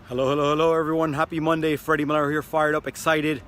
Hello, everyone. Happy Monday. Freddie Miller here, fired up, excited.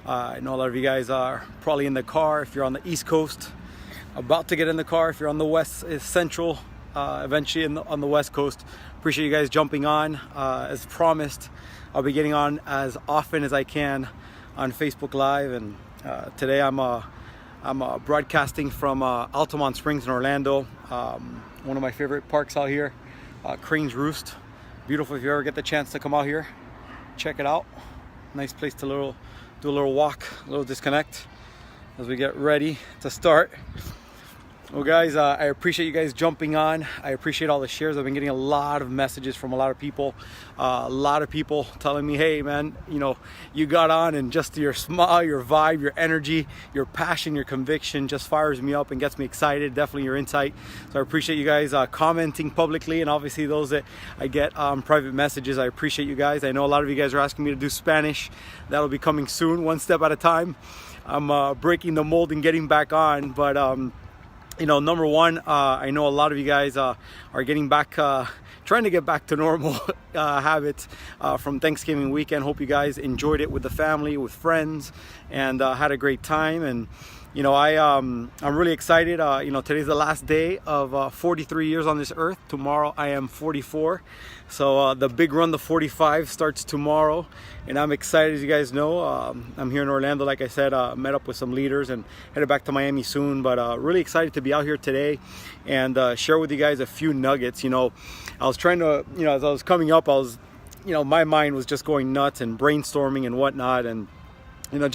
I know a lot of you guys are probably in the car if you're on the East Coast, about to get in the car if you're on the West, Central, eventually on the West Coast. Appreciate you guys jumping on. As promised, I'll be getting on as often as I can on Facebook Live, and today I'm broadcasting from Altamont Springs in Orlando, one of my favorite parks out here, Crane's Roost. Beautiful. If you ever get the chance to come out here, check it out. Nice place to do a little walk, a little disconnect as we get ready to start. Well, guys, I appreciate you guys jumping on. I appreciate all the shares. I've been getting a lot of messages from a lot of people. A lot of people telling me, hey, man, you know, you got on, and just your smile, your vibe, your energy, your passion, your conviction just fires me up and gets me excited. Definitely your insight. So I appreciate you guys commenting publicly, and obviously those that I get private messages. I appreciate you guys. I know a lot of you guys are asking me to do Spanish. That'll be coming soon, one step at a time. I'm breaking the mold and getting back on, but you know, number one, I know a lot of you guys are getting back, trying to get back to normal habits from Thanksgiving weekend. Hope you guys enjoyed it with the family, with friends, and had a great time. And you know, I'm really excited. You know, today's the last day of 43 years on this earth. Tomorrow I am 44. So the big run to 45 starts tomorrow, and I'm excited. As you guys know, I'm here in Orlando, like I said, met up with some leaders and headed back to Miami soon, but really excited to be out here today and share with you guys a few nuggets. You know, I was trying to, you know, as I was coming up, you know, my mind was just going nuts and brainstorming and whatnot, and you know,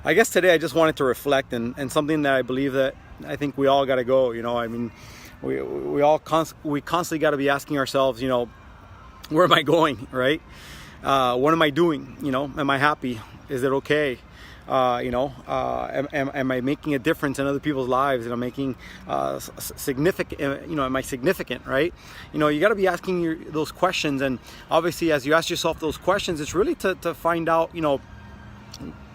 I guess today I just wanted to reflect, and something that I believe that I think we all got to go. You know, I mean, we constantly got to be asking ourselves, you know, where am I going, right? What am I doing? You know, am I happy? Is it okay? You know, am I making a difference in other people's lives? And I'm making significant, you know, am I significant, right? You know, you got to be asking those questions. And obviously, as you ask yourself those questions, it's really to find out, you know,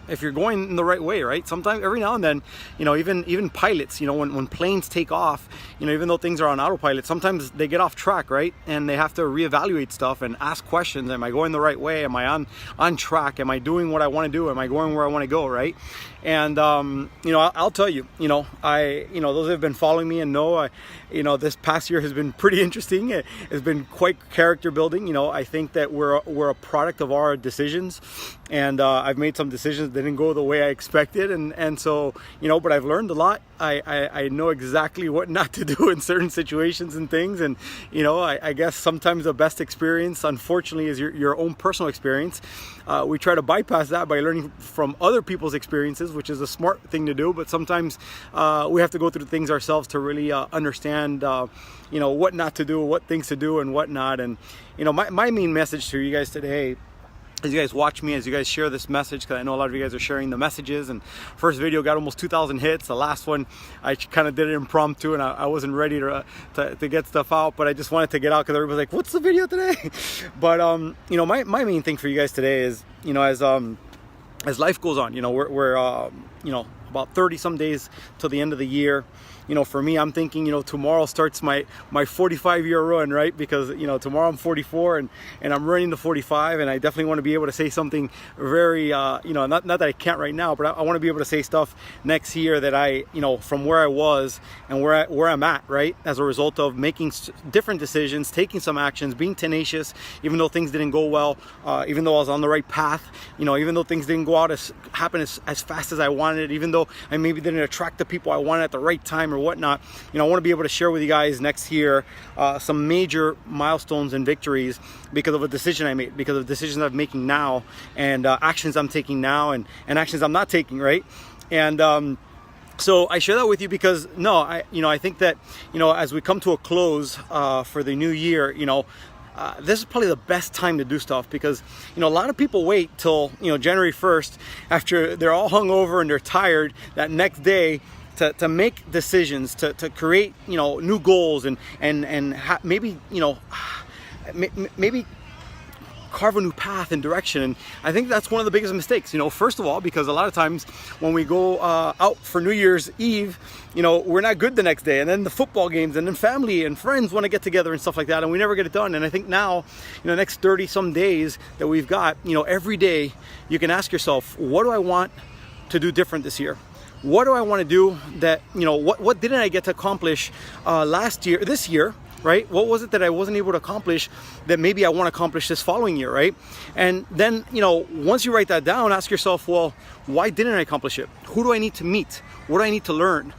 if you're going in the right way, right? Sometimes, every now and then, you know, even pilots, you know, when planes take off, you know, even though things are on autopilot, sometimes they get off track, right? And they have to reevaluate stuff and ask questions. Am I going the right way? Am I on track? Am I doing what I want to do? Am I going where I want to go, right? And you know, I'll tell you, you know, those that have been following me and know, you know, this past year has been pretty interesting. It's been quite character building. You know, I think that we're a product of our decisions, and I've made some decisions that didn't go the way I expected, and so, you know, but I've learned a lot. I know exactly what not to do in certain situations and things, and you know, I guess sometimes the best experience, unfortunately, is your own personal experience. We try to bypass that by learning from other people's experiences, which is a smart thing to do, but sometimes we have to go through things ourselves to really understand you know, what not to do, what things to do, and what not. And you know, my main message to you guys today, as you guys watch me, as you guys share this message, because I know a lot of you guys are sharing the messages, and first video got almost 2,000 hits. The last one I kind of did it impromptu, and I wasn't ready to get stuff out, but I just wanted to get out because everybody's like, what's the video today? But you know, my main thing for you guys today is, you know, as life goes on, you know, we're you know, about 30 some days till the end of the year. You know, for me, I'm thinking, you know, tomorrow starts my 45-year run, right? Because, you know, tomorrow I'm 44 and I'm running to 45, and I definitely want to be able to say something very, you know, not that I can't right now, but I want to be able to say stuff next year that I, you know, from where I was and where I'm at, right? As a result of making different decisions, taking some actions, being tenacious, even though things didn't go well, even though I was on the right path, you know, even though things didn't happen as fast as I wanted, even though I maybe didn't attract the people I wanted at the right time or whatnot. You know, I want to be able to share with you guys next year some major milestones and victories because of a decision I made, because of decisions I'm making now, and actions I'm taking now, and actions I'm not taking, right? And so I share that with you because I think that, you know, as we come to a close for the new year, you know, this is probably the best time to do stuff, because, you know, a lot of people wait till, you know, January 1st after they're all hungover and they're tired that next day to make decisions, to create, you know, new goals and maybe, you know, maybe carve a new path and direction. And I think that's one of the biggest mistakes, you know, first of all, because a lot of times when we go out for New Year's Eve, you know, we're not good the next day, and then the football games, and then family and friends want to get together and stuff like that, and we never get it done. And I think now, you know, next 30 some days that we've got, you know, every day you can ask yourself, what do I want to do different this year? What do I want to do that, you know, what didn't I get to accomplish this year, right? What was it that I wasn't able to accomplish that maybe I want to accomplish this following year, right? And then, you know, once you write that down, ask yourself, well, why didn't I accomplish it? Who do I need to meet? What do I need to learn?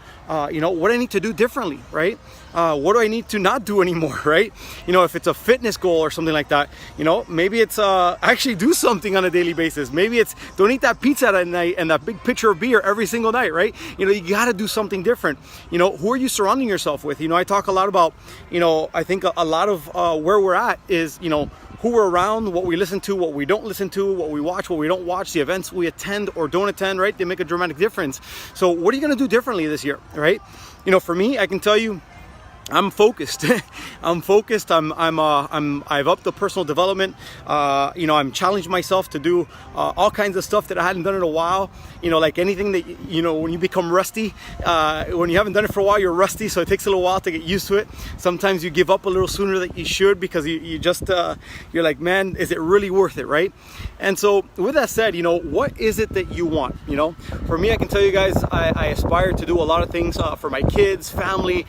You know, what do I need to do differently, right? What do I need to not do anymore, right? You know, if it's a fitness goal or something like that, you know, maybe it's actually do something on a daily basis. Maybe it's don't eat that pizza at night and that big pitcher of beer every single night, right? You know, you got to do something different. You know, who are you surrounding yourself with? You know, I talk a lot about, you know, I think a lot of where we're at is, you know, who we're around, what we listen to, what we don't listen to, what we watch, what we don't watch, the events we attend or don't attend, right? They make a dramatic difference. So what are you going to do differently this year, right? You know, for me, I can tell you, I'm focused. I'm focused. I've upped the personal development. You know, I'm challenged myself to do all kinds of stuff that I hadn't done in a while. You know, like anything that, you know, when you become rusty, when you haven't done it for a while, you're rusty. So it takes a little while to get used to it. Sometimes you give up a little sooner than you should because you just, you're like, man, is it really worth it, right? And so with that said, you know, what is it that you want? You know, for me, I can tell you guys, I aspire to do a lot of things for my kids, family,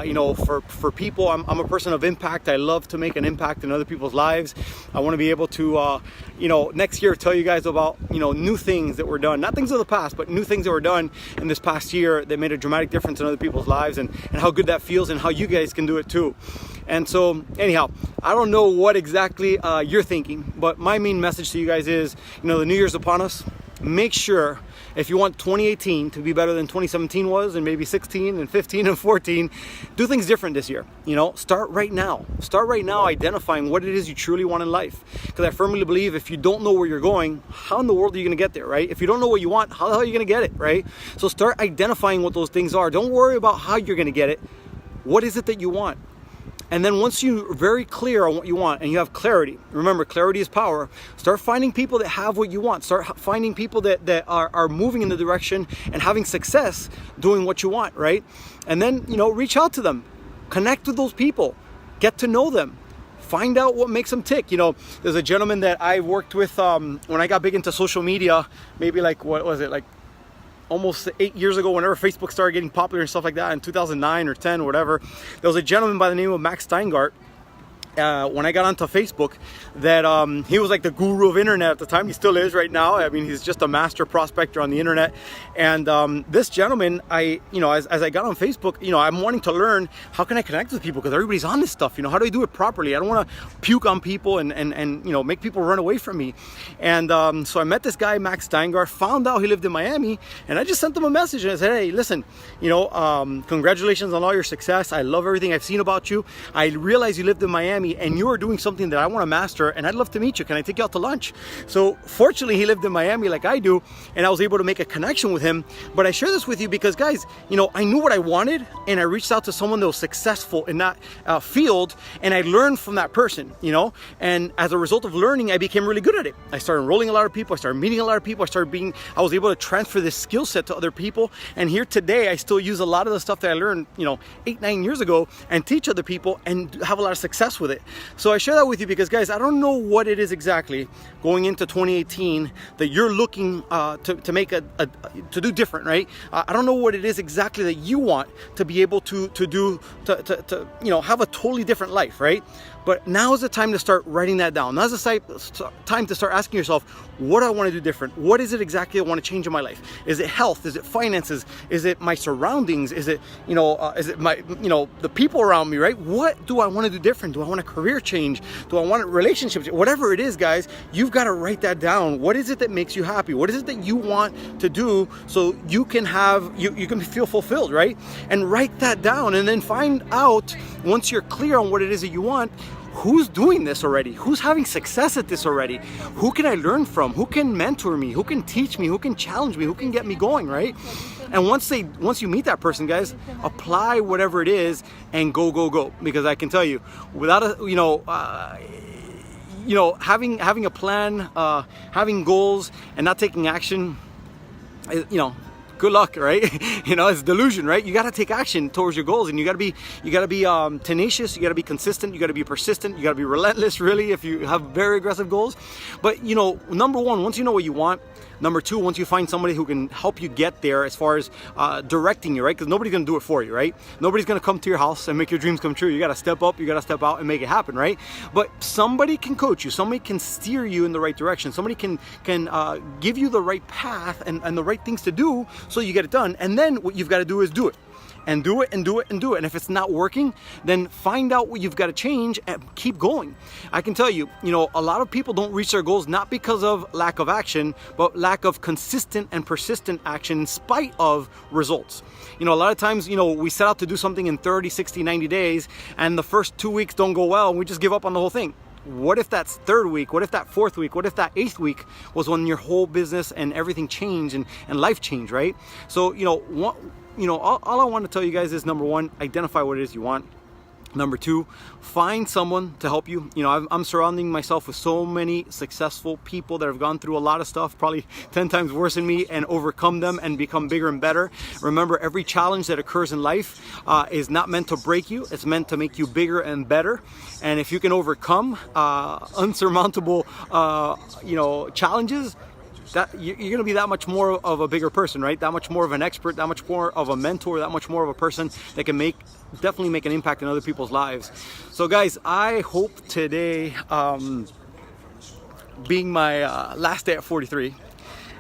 you know, for people. I'm a person of impact. I love to make an impact in other people's lives. I want to be able to, you know, next year tell you guys about, you know, new things that were done, not things of the past, but new things that were done in this past year that made a dramatic difference in other people's lives, and how good that feels and how you guys can do it too. And so anyhow, I don't know what exactly you're thinking, but my main message to you guys is, you know, the new year's upon us. Make sure, if you want 2018 to be better than 2017 was, and maybe 16 and 15 and 14, do things different this year. You know, start right now. Start right now identifying what it is you truly want in life. Because I firmly believe if you don't know where you're going, how in the world are you going to get there, right? If you don't know what you want, how the hell are you going to get it, right? So start identifying what those things are. Don't worry about how you're going to get it. What is it that you want? And then once you're very clear on what you want and you have clarity, remember, clarity is power, start finding people that have what you want. Start finding people that are moving in the direction and having success doing what you want, right? And then, you know, reach out to them, connect with those people, get to know them, find out what makes them tick. You know, there's a gentleman that I worked with when I got big into social media, maybe like, what was it, like almost 8 years ago, whenever Facebook started getting popular and stuff like that in 2009 or 10 or whatever. There was a gentleman by the name of Max Steingart. When I got onto Facebook, that he was like the guru of internet at the time. He still is right now. I mean, he's just a master prospector on the internet. And this gentleman, you know, as I got on Facebook, you know, I'm wanting to learn how can I connect with people, because everybody's on this stuff. You know, how do I do it properly? I don't want to puke on people and you know, make people run away from me. And so I met this guy, Max Steingart, found out he lived in Miami, and I just sent him a message and I said, hey, listen, you know, congratulations on all your success. I love everything I've seen about you. I realize you lived in Miami and you are doing something that I want to master, and I'd love to meet you. Can I take you out to lunch? So fortunately, he lived in Miami like I do, and I was able to make a connection with him. But I share this with you because, guys, you know, I knew what I wanted, and I reached out to someone that was successful in that field, and I learned from that person, you know, and as a result of learning, I became really good at it. I started enrolling a lot of people. I started meeting a lot of people. I was able to transfer this skill set to other people, and here today, I still use a lot of the stuff that I learned, you know, 8-9 years ago, and teach other people and have a lot of success with it. So I share that with you because, guys, I don't know what it is exactly going into 2018 that you're looking to make to do different, right? I don't know what it is exactly that you want to be able to do to you know, have a totally different life, right? But now is the time to start writing that down. Now is the time to start asking yourself, what do I want to do different? What is it exactly I want to change in my life? Is it health? Is it finances? Is it my surroundings? Is it, you know, is it my, you know, the people around me, right? What do I want to do different? Do I want a career change? Do I want relationships? Whatever it is, guys, you've got to write that down. What is it that makes you happy? What is it that you want to do so you can have, you can feel fulfilled, right? And write that down, and then find out, once you're clear on what it is that you want, who's doing this already? Who's having success at this already? Who can I learn from? Who can mentor me? Who can teach me? Who can challenge me? Who can get me going, right? And once you meet that person, guys, apply whatever it is and go. Because I can tell you, without a, you know, you know, having a plan, having goals and not taking action, you know, good luck, right? You know, it's delusion, right? You got to take action towards your goals, and you got to be tenacious. You got to be consistent. You got to be persistent. You got to be relentless, really, if you have very aggressive goals. But you know, number one, once you know what you want. Number two, once you find somebody who can help you get there as far as directing you, right? Because nobody's going to do it for you, right? Nobody's going to come to your house and make your dreams come true. You got to step up, you got to step out and make it happen, right? But somebody can coach you. Somebody can steer you in the right direction. Somebody can give you the right path and the right things to do so you get it done. And then what you've got to do is do it. And do it and do it and do it. And if it's not working, then find out what you've got to change and keep going. I can tell you, you know, a lot of people don't reach their goals not because of lack of action, but lack of consistent and persistent action in spite of results. You know, a lot of times, you know, we set out to do something in 30, 60, 90 days, and the first 2 weeks don't go well, and we just give up on the whole thing. What if that third week? What if that fourth week? What if that eighth week was when your whole business and everything changed and life changed, right? So, you know, all I want to tell you guys is, number one, identify what it is you want. Number two, find someone to help you. You know, I'm surrounding myself with so many successful people that have gone through a lot of stuff, probably 10 times worse than me, and overcome them and become bigger and better. Remember, every challenge that occurs in life is not meant to break you. It's meant to make you bigger and better. And if you can overcome unsurmountable, you know, challenges, that you're going to be that much more of a bigger person, right? That much more of an expert, that much more of a mentor, that much more of a person that can definitely make an impact in other people's lives. So guys, I hope today, being my last day at 43,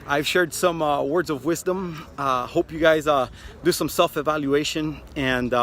I've shared some words of wisdom. Hope you guys do some self-evaluation and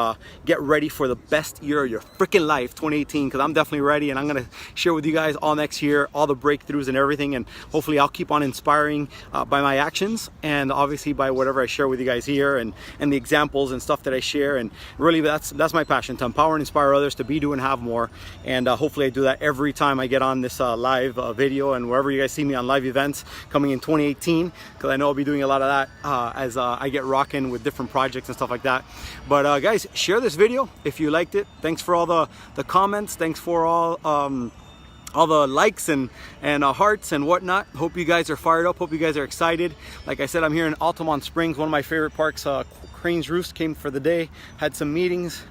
get ready for the best year of your freaking life, 2018, because I'm definitely ready, and I'm going to share with you guys all next year, all the breakthroughs and everything, and hopefully I'll keep on inspiring by my actions, and obviously by whatever I share with you guys here, and the examples and stuff that I share. And really, that's my passion, to empower and inspire others to be, do, and have more. And hopefully I do that every time I get on this live video, and wherever you guys see me on live events coming in 2018, because I know I'll be doing a lot of that as I get rocking with different projects and stuff like that. But guys, share this video if you liked it. Thanks for all the comments. Thanks for all the likes and hearts and whatnot. Hope you guys are fired up. Hope you guys are excited. Like I said, I'm here in Altamont Springs, one of my favorite parks. Cranes Roost came for the day, had some meetings,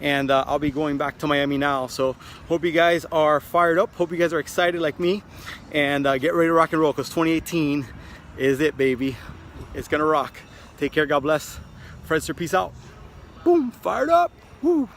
and I'll be going back to Miami now. So hope you guys are fired up. Hope you guys are excited like me, and get ready to rock and roll, because 2018 is it, baby. It's gonna rock. Take care. God bless. Fredster, peace out. Boom. Fired up. Woo.